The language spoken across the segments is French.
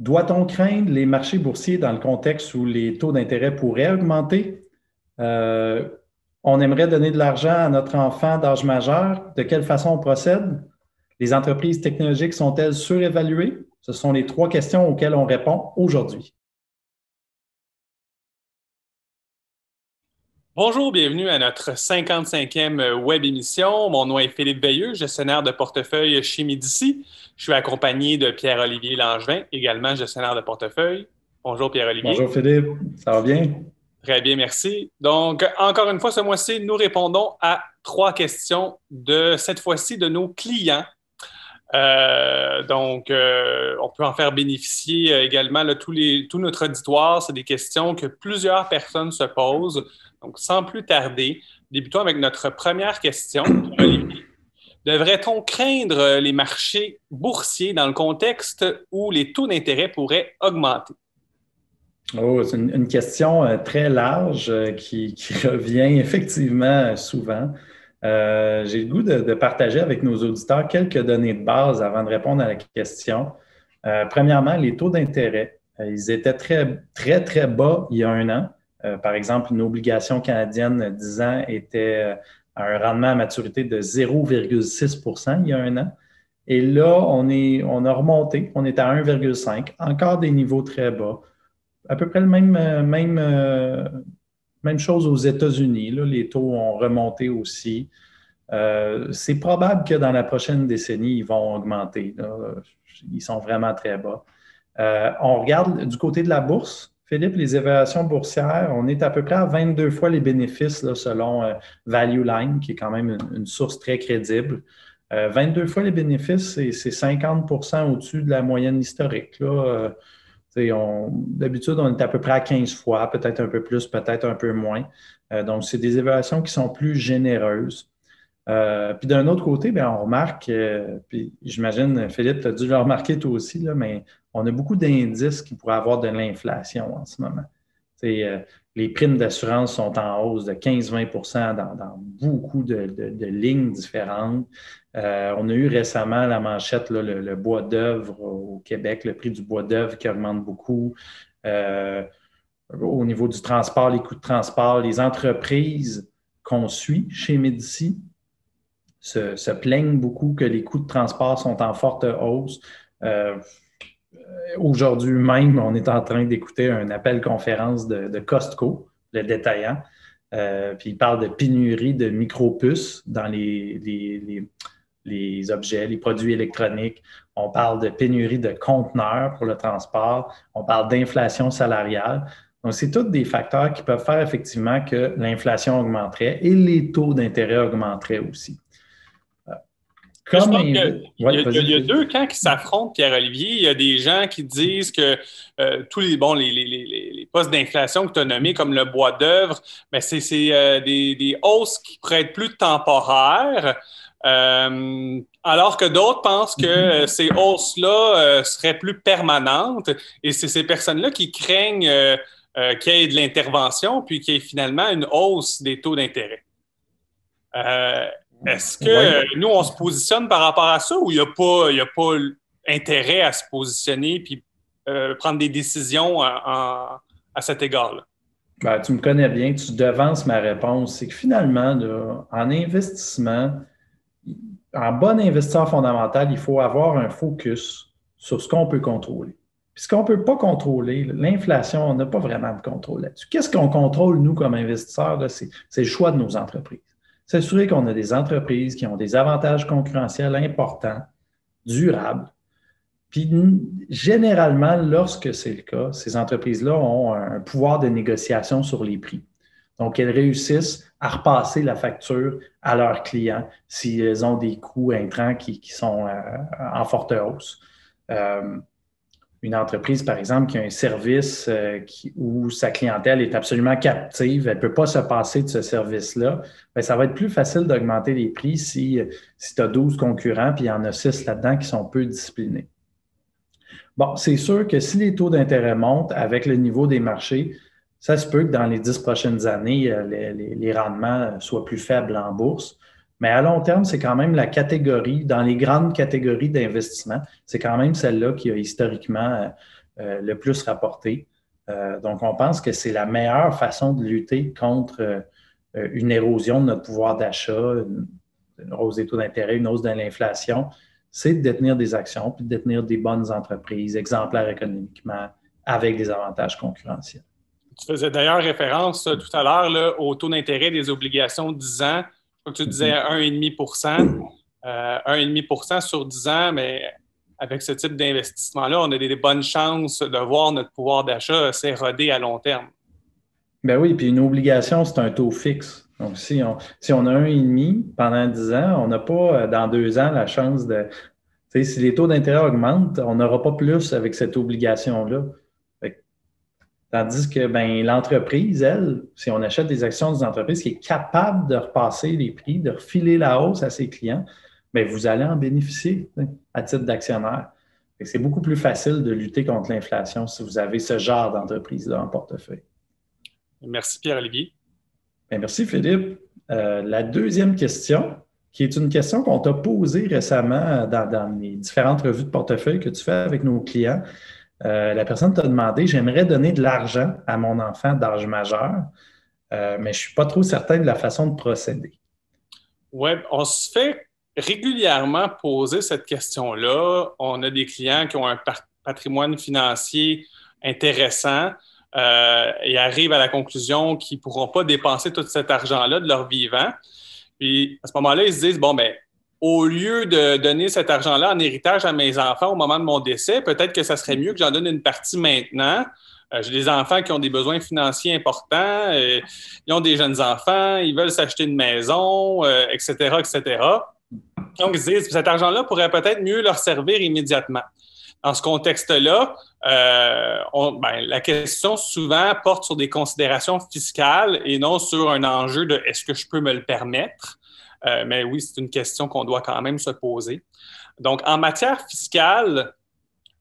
Doit-on craindre les marchés boursiers dans le contexte où les taux d'intérêt pourraient augmenter? Euh, on aimerait donner de l'argent à notre enfant d'âge majeur. De quelle façon on procède? Les entreprises technologiques sont-elles surévaluées? Ce sont les trois questions auxquelles on répond aujourd'hui. Bonjour, bienvenue à notre 55e web émission. Mon nom est Philippe Veilleux, gestionnaire de portefeuille chez Médici. Je suis accompagné de Pierre-Olivier Langevin, également gestionnaire de portefeuille. Bonjour Pierre-Olivier. Bonjour Philippe, ça va bien? Très bien, merci. Donc, encore une fois, ce mois-ci, nous répondons à trois questions cette fois-ci de nos clients. On peut en faire bénéficier également tout notre auditoire. C'est des questions que plusieurs personnes se posent. Donc, sans plus tarder, débutons avec notre première question. Olivier, devrait-on craindre les marchés boursiers dans le contexte où les taux d'intérêt pourraient augmenter? Oh, c'est une question très large qui revient effectivement souvent. J'ai le goût de partager avec nos auditeurs quelques données de base avant de répondre à la question. Premièrement, les taux d'intérêt, ils étaient très, très, très bas il y a un an. Par exemple, une obligation canadienne 10 ans était à un rendement à maturité de 0,6 il y a un an. Et là, on a remonté, on est à 1,5, encore des niveaux très bas. À peu près même chose aux États-Unis. Là, les taux ont remonté aussi. C'est probable que dans la prochaine décennie, ils vont augmenter. Là. Ils sont vraiment très bas. On regarde du côté de la bourse, Philippe, les évaluations boursières, on est à peu près à 22 fois les bénéfices là, selon Value Line, qui est quand même une source très crédible. 22 fois les bénéfices, c'est 50 au-dessus de la moyenne historique. Là. D'habitude, on est à peu près à 15 fois, peut-être un peu plus, peut-être un peu moins. Donc, c'est des évaluations qui sont plus généreuses. Puis d'un autre côté, bien, on remarque, puis j'imagine, Philippe, tu as dû le remarquer toi aussi, là, mais on a beaucoup d'indices qui pourraient avoir de l'inflation en ce moment. Les primes d'assurance sont en hausse de 15-20 dans beaucoup de lignes différentes. On a eu récemment la manchette, là, le bois d'œuvre au Québec, le prix du bois d'œuvre qui augmente beaucoup. Euh, Au niveau du transport, les coûts de transport, les entreprises qu'on suit chez Médici se plaignent beaucoup que les coûts de transport sont en forte hausse. Euh, Aujourd'hui même, on est en train d'écouter un appel conférence de Costco, le détaillant. Puis il parle de pénurie de micropuces dans les objets, les produits électroniques. On parle de pénurie de conteneurs pour le transport. On parle d'inflation salariale. Donc, c'est tous des facteurs qui peuvent faire effectivement que l'inflation augmenterait et les taux d'intérêt augmenteraient aussi. Je Comme pense qu'il ouais, y a vas-y. deux camps qui s'affrontent, Pierre-Olivier. Il y a des gens qui disent que tous les postes d'inflation que tu as nommés, comme le bois d'œuvre, mais c'est des hausses qui pourraient être plus temporaires, alors que d'autres pensent que ces hausses-là seraient plus permanentes. Et c'est ces personnes-là qui craignent qu'il y ait de l'intervention, puis qu'il y ait finalement une hausse des taux d'intérêt. Euh, Est-ce Oui. que nous, on se positionne par rapport à ça ou il y a pas intérêt à se positionner puis prendre des décisions à cet égard-là? Ben, tu me connais bien, tu devances ma réponse. C'est que finalement, là, en investissement, en bon investisseur fondamental, il faut avoir un focus sur ce qu'on peut contrôler. Puis ce qu'on ne peut pas contrôler, l'inflation, on n'a pas vraiment de contrôle là-dessus. Qu'est-ce qu'on contrôle, nous, comme investisseurs? Là, c'est le choix de nos entreprises. S'assurer qu'on a des entreprises qui ont des avantages concurrentiels importants, durables. Puis généralement, lorsque c'est le cas, ces entreprises-là ont un pouvoir de négociation sur les prix. Donc, elles réussissent à repasser la facture à leurs clients s'ils ont des coûts intrants qui sont en forte hausse. Euh, une entreprise, par exemple, qui a un service où sa clientèle est absolument captive, elle ne peut pas se passer de ce service-là, bien, ça va être plus facile d'augmenter les prix si tu as 12 concurrents puis il y en a 6 là-dedans qui sont peu disciplinés. Bon, c'est sûr que si les taux d'intérêt montent avec le niveau des marchés, ça se peut que dans les 10 prochaines années, les rendements soient plus faibles en bourse. Mais à long terme, c'est quand même la catégorie, dans les grandes catégories d'investissement, c'est quand même celle-là qui a historiquement le plus rapporté. Donc, on pense que c'est la meilleure façon de lutter contre une érosion de notre pouvoir d'achat, une hausse des taux d'intérêt, une hausse de l'inflation, c'est de détenir des actions puis de détenir des bonnes entreprises exemplaires économiquement avec des avantages concurrentiels. Tu faisais d'ailleurs référence tout à l'heure là, au taux d'intérêt des obligations 10 ans. Je crois que tu disais 1,5 1,5 sur 10 ans, mais avec ce type d'investissement-là, on a des bonnes chances de voir notre pouvoir d'achat s'éroder à long terme. Ben oui, puis une obligation, c'est un taux fixe. Donc, si on a 1,5 pendant 10 ans, on n'a pas dans 2 ans la chance de. Tu sais, si les taux d'intérêt augmentent, on n'aura pas plus avec cette obligation-là. Tandis que l'entreprise, elle, si on achète des actions des entreprises qui est capable de repasser les prix, de refiler la hausse à ses clients, bien, vous allez en bénéficier à titre d'actionnaire. C'est beaucoup plus facile de lutter contre l'inflation si vous avez ce genre d'entreprise-là en portefeuille. Merci Pierre-Olivier. Bien, merci Philippe. La deuxième question, qui est une question qu'on t'a posée récemment dans les différentes revues de portefeuille que tu fais avec nos clients. La personne t'a demandé, j'aimerais donner de l'argent à mon enfant d'âge majeur, mais je ne suis pas trop certain de la façon de procéder. Oui, on se fait régulièrement poser cette question-là. On a des clients qui ont un patrimoine financier intéressant et arrivent à la conclusion qu'ils ne pourront pas dépenser tout cet argent-là de leur vivant. Puis à ce moment-là, ils se disent, bon, bien, au lieu de donner cet argent-là en héritage à mes enfants au moment de mon décès, peut-être que ça serait mieux que j'en donne une partie maintenant. J'ai des enfants qui ont des besoins financiers importants, ils ont des jeunes enfants, ils veulent s'acheter une maison, etc., etc. Donc, ils se disent, cet argent-là pourrait peut-être mieux leur servir immédiatement. Dans ce contexte-là, la question souvent porte sur des considérations fiscales et non sur un enjeu de est-ce que je peux me le permettre? Mais oui, c'est une question qu'on doit quand même se poser. Donc, en matière fiscale,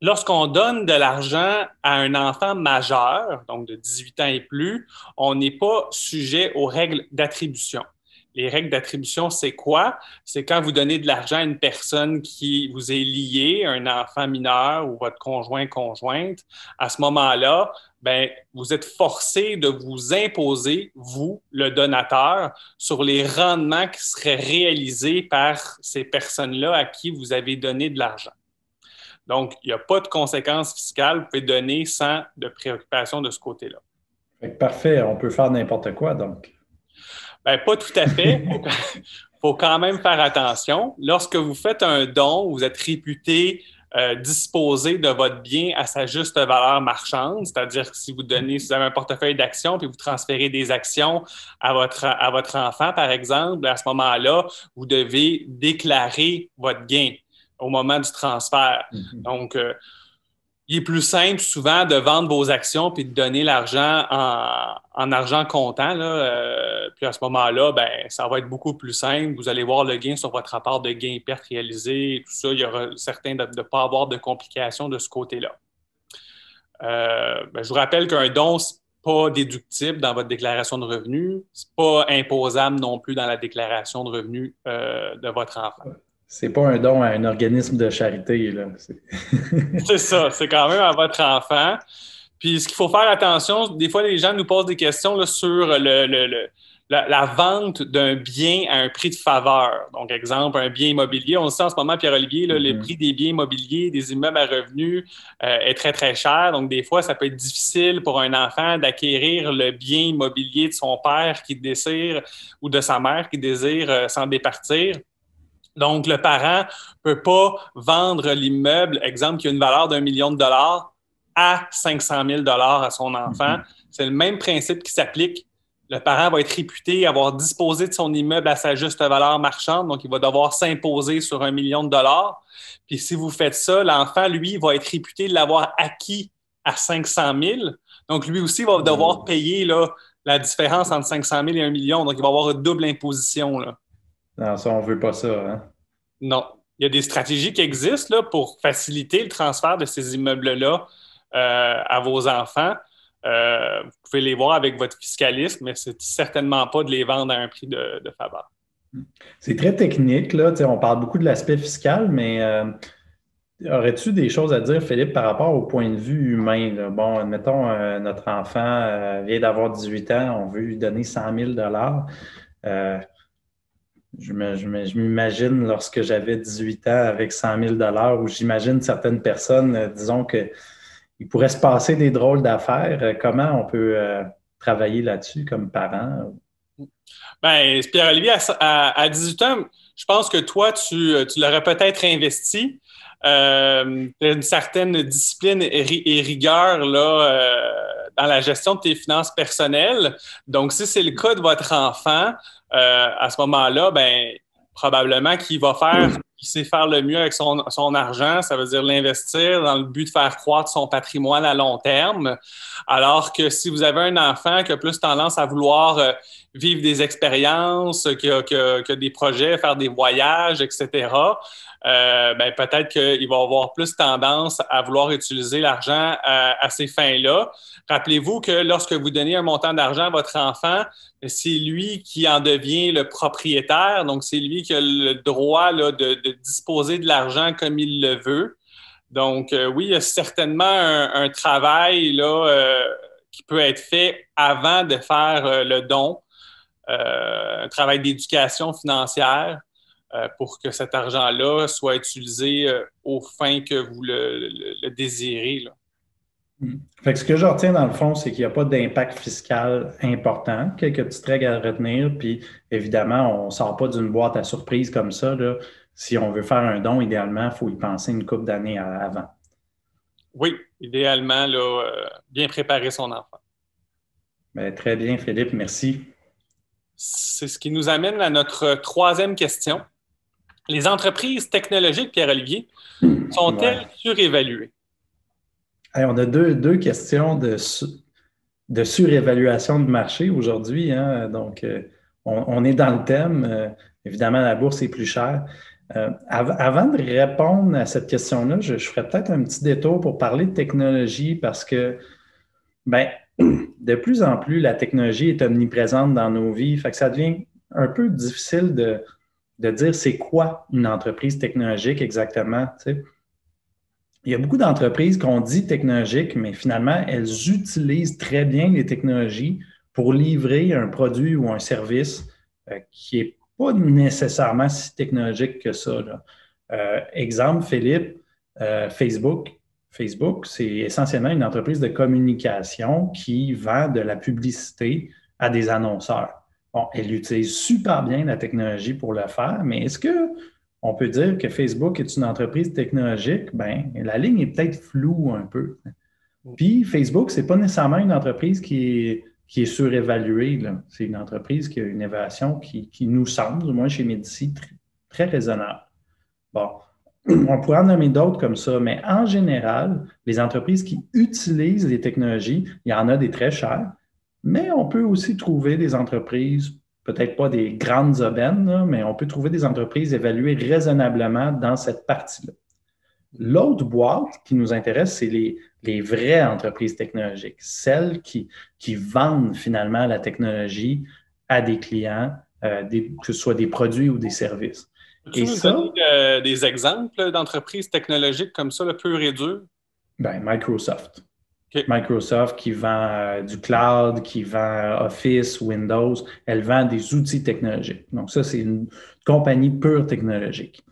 lorsqu'on donne de l'argent à un enfant majeur, donc de 18 ans et plus, on n'est pas sujet aux règles d'attribution. Les règles d'attribution, c'est quoi? C'est quand vous donnez de l'argent à une personne qui vous est liée, un enfant mineur ou votre conjointe. À ce moment-là, vous êtes forcé de vous imposer, vous, le donateur, sur les rendements qui seraient réalisés par ces personnes-là à qui vous avez donné de l'argent. Donc, il n'y a pas de conséquences fiscales. Vous pouvez donner sans de préoccupation de ce côté-là. Parfait. On peut faire n'importe quoi, donc. Pas tout à fait. Il faut quand même faire attention. Lorsque vous faites un don, vous êtes réputé disposer de votre bien à sa juste valeur marchande, c'est-à-dire que si vous avez un portefeuille d'actions puis vous transférez des actions à votre enfant, par exemple, à ce moment-là, vous devez déclarer votre gain au moment du transfert. Mm-hmm. Donc, il est plus simple souvent de vendre vos actions puis de donner l'argent en argent comptant. Puis à ce moment-là, ça va être beaucoup plus simple. Vous allez voir le gain sur votre rapport de gain et perte réalisé et tout ça. Il y aura certain de ne pas avoir de complications de ce côté-là. Je vous rappelle qu'un don, ce n'est pas déductible dans votre déclaration de revenus. Ce n'est pas imposable non plus dans la déclaration de revenus de votre enfant. C'est pas un don à un organisme de charité, là. C'est ça, c'est quand même à votre enfant. Puis ce qu'il faut faire attention, des fois, les gens nous posent des questions là, sur la vente d'un bien à un prix de faveur. Donc, exemple, un bien immobilier. On le sait en ce moment, Pierre-Olivier, le prix des biens immobiliers, des immeubles à revenus est très, très cher. Donc, des fois, ça peut être difficile pour un enfant d'acquérir le bien immobilier de son père qui désire ou de sa mère qui désire s'en départir. Donc, le parent ne peut pas vendre l'immeuble, exemple, qui a une valeur d'1 million de dollars, à 500 000 dollars à son enfant. Mm-hmm. C'est le même principe qui s'applique. Le parent va être réputé avoir disposé de son immeuble à sa juste valeur marchande, donc il va devoir s'imposer sur 1 million de dollars. Puis si vous faites ça, l'enfant, lui, va être réputé de l'avoir acquis à 500 000. Donc, lui aussi va devoir payer là, la différence entre 500 000 et 1 million. Donc, il va avoir une double imposition, là. Non, ça, on ne veut pas ça. Hein? Non. Il y a des stratégies qui existent là, pour faciliter le transfert de ces immeubles-là à vos enfants. Vous pouvez les voir avec votre fiscaliste, mais ce n'est certainement pas de les vendre à un prix de faveur. C'est très technique. Là. On parle beaucoup de l'aspect fiscal, mais aurais-tu des choses à dire, Philippe, par rapport au point de vue humain, là? Bon, admettons, notre enfant vient d'avoir 18 ans, on veut lui donner 100 000 $. Euh, je m'imagine lorsque j'avais 18 ans avec 100 000 $, où j'imagine certaines personnes, disons que il pourrait se passer des drôles d'affaires. Comment on peut travailler là-dessus comme parent? Ben, Pierre-Olivier, à 18 ans, je pense que toi, tu l'aurais peut-être investi. Une certaine discipline et rigueur là, dans la gestion de tes finances personnelles. Donc, si c'est le cas de votre enfant, à ce moment-là, ben, probablement qu'il va faire qu'il sait faire le mieux avec son argent, ça veut dire l'investir dans le but de faire croître son patrimoine à long terme. Alors que si vous avez un enfant qui a plus tendance à vouloir vivre des expériences, qui a des projets, faire des voyages, etc., ben, peut-être qu'il va avoir plus tendance à vouloir utiliser l'argent à ces fins-là. Rappelez-vous que lorsque vous donnez un montant d'argent à votre enfant, c'est lui qui en devient le propriétaire, donc c'est lui qui a le droit là, de disposer de l'argent comme il le veut. Donc, oui, il y a certainement un travail là, qui peut être fait avant de faire le don, un travail d'éducation financière pour que cet argent-là soit utilisé aux fins que vous le désirez, là. Fait que ce que je retiens dans le fond, c'est qu'il n'y a pas d'impact fiscal important. Quelques petites règles à retenir, puis évidemment, on ne sort pas d'une boîte à surprise comme ça, là. Si on veut faire un don, idéalement, il faut y penser une couple d'années avant. Oui, idéalement, là, bien préparer son enfant. Bien, très bien, Philippe, merci. C'est ce qui nous amène à notre troisième question. Les entreprises technologiques, Pierre-Olivier, sont-elles surévaluées? Hey, on a deux questions de surévaluation de marché aujourd'hui, hein? Donc, on est dans le thème. Évidemment, la bourse est plus chère. Avant de répondre à cette question-là, je ferais peut-être un petit détour pour parler de technologie parce que, ben, de plus en plus, la technologie est omniprésente dans nos vies. Fait que ça devient un peu difficile de dire c'est quoi une entreprise technologique exactement, tu sais. Il y a beaucoup d'entreprises qu'on dit technologiques, mais finalement, elles utilisent très bien les technologies pour livrer un produit ou un service qui n'est pas nécessairement si technologique que ça, là. Exemple, Philippe, Facebook. Facebook, c'est essentiellement une entreprise de communication qui vend de la publicité à des annonceurs. Bon, elle utilise super bien la technologie pour le faire, mais est-ce que on peut dire que Facebook est une entreprise technologique? Bien, la ligne est peut-être floue un peu. Puis Facebook, ce n'est pas nécessairement une entreprise qui est surévaluée, là. C'est une entreprise qui a une évaluation qui nous semble, du moins chez Médici, très raisonnable. Bon, on pourrait en nommer d'autres comme ça, mais en général, les entreprises qui utilisent les technologies, il y en a des très chères, mais on peut aussi trouver des entreprises, peut-être pas des grandes aubaines, là, mais on peut trouver des entreprises évaluées raisonnablement dans cette partie-là. L'autre boîte qui nous intéresse, c'est les vraies entreprises technologiques, celles qui vendent finalement la technologie à des clients, que ce soit des produits ou des services. Peux-tu nous donner des exemples d'entreprises technologiques comme ça, le pur et dur? Ben, Microsoft. Okay. Microsoft qui vend du cloud, qui vend Office, Windows, elle vend des outils technologiques. Donc ça, c'est une compagnie pure technologique.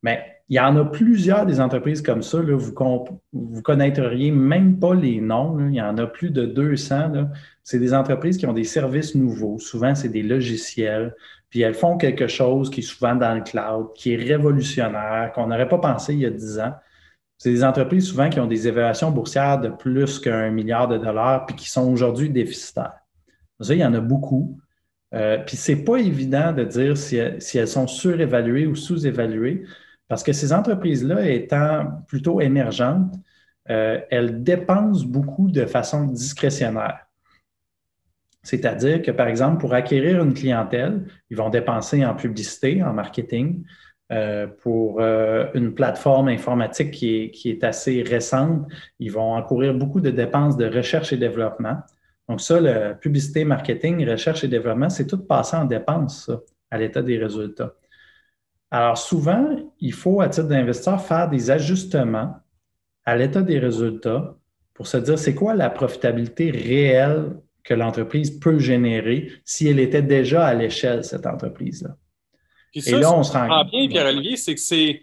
Mais il y en a plusieurs des entreprises comme ça, là, vous connaîtriez même pas les noms, là. Il y en a plus de 200. Là. C'est des entreprises qui ont des services nouveaux. Souvent, c'est des logiciels. Puis elles font quelque chose qui est souvent dans le cloud, qui est révolutionnaire, qu'on n'aurait pas pensé il y a 10 ans. C'est des entreprises souvent qui ont des évaluations boursières de plus qu'1 milliard de dollars puis qui sont aujourd'hui déficitaires. Ça, il y en a beaucoup. Puis ce n'est pas évident de dire si elles sont surévaluées ou sous-évaluées parce que ces entreprises-là, étant plutôt émergentes, elles dépensent beaucoup de façon discrétionnaire. C'est-à-dire que, par exemple, pour acquérir une clientèle, ils vont dépenser en publicité, en marketing. Pour une plateforme informatique qui est assez récente, ils vont encourir beaucoup de dépenses de recherche et développement. Donc ça, la publicité, marketing, recherche et développement, c'est tout passé en dépenses, ça, à l'état des résultats. Alors souvent, il faut, à titre d'investisseur, faire des ajustements à l'état des résultats pour se dire c'est quoi la profitabilité réelle que l'entreprise peut générer si elle était déjà à l'échelle, cette entreprise-là. Puis Et ça, là, si on je se rend comprends bien, compte. Pierre-Olivier, c'est que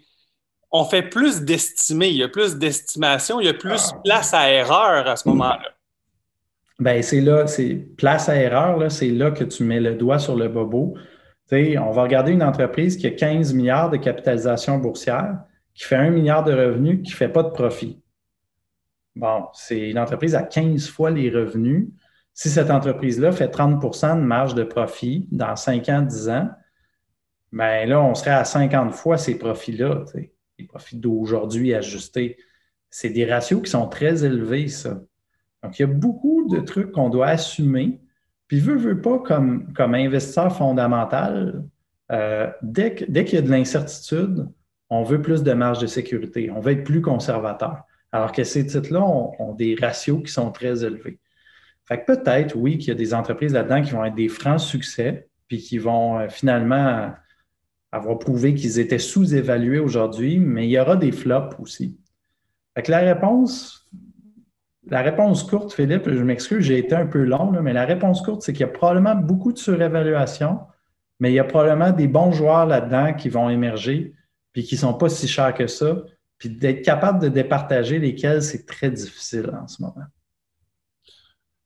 on fait plus d'estimés, il y a plus d'estimation, il y a plus place à erreur à ce moment-là. Ben, c'est là, c'est place à erreur, là, c'est là que tu mets le doigt sur le bobo. Tu sais, on va regarder une entreprise qui a 15 milliards de capitalisation boursière, qui fait 1 milliard de revenus, qui ne fait pas de profit. Bon, c'est une entreprise à 15 fois les revenus. Si cette entreprise-là fait 30 de marge de profit dans 5 ans, 10 ans, ben là, on serait à 50 fois ces profits-là, tu sais, les profits d'aujourd'hui ajustés. C'est des ratios qui sont très élevés, ça. Donc, il y a beaucoup de trucs qu'on doit assumer. Puis, veut pas, comme investisseur fondamental, dès qu'il y a de l'incertitude, on veut plus de marge de sécurité. On veut être plus conservateur. Alors que ces titres-là ont des ratios qui sont très élevés. Fait que peut-être, oui, qu'il y a des entreprises là-dedans qui vont être des francs succès, puis qui vont finalement avoir prouvé qu'ils étaient sous-évalués aujourd'hui, mais il y aura des flops aussi. Fait que la réponse courte, Philippe, je m'excuse, j'ai été un peu long, là, mais la réponse courte, c'est qu'il y a probablement beaucoup de surévaluation, mais il y a probablement des bons joueurs là-dedans qui vont émerger, puis qui ne sont pas si chers que ça. Puis d'être capable de départager lesquels, c'est très difficile en ce moment.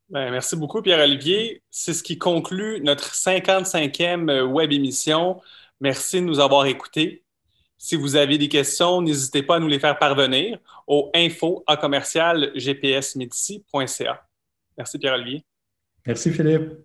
Ben, merci beaucoup, Pierre-Olivier. C'est ce qui conclut notre 55e web émission. Merci de nous avoir écoutés. Si vous avez des questions, n'hésitez pas à nous les faire parvenir au info@gpsmedici.ca. Merci, Pierre-Olivier. Merci, Philippe.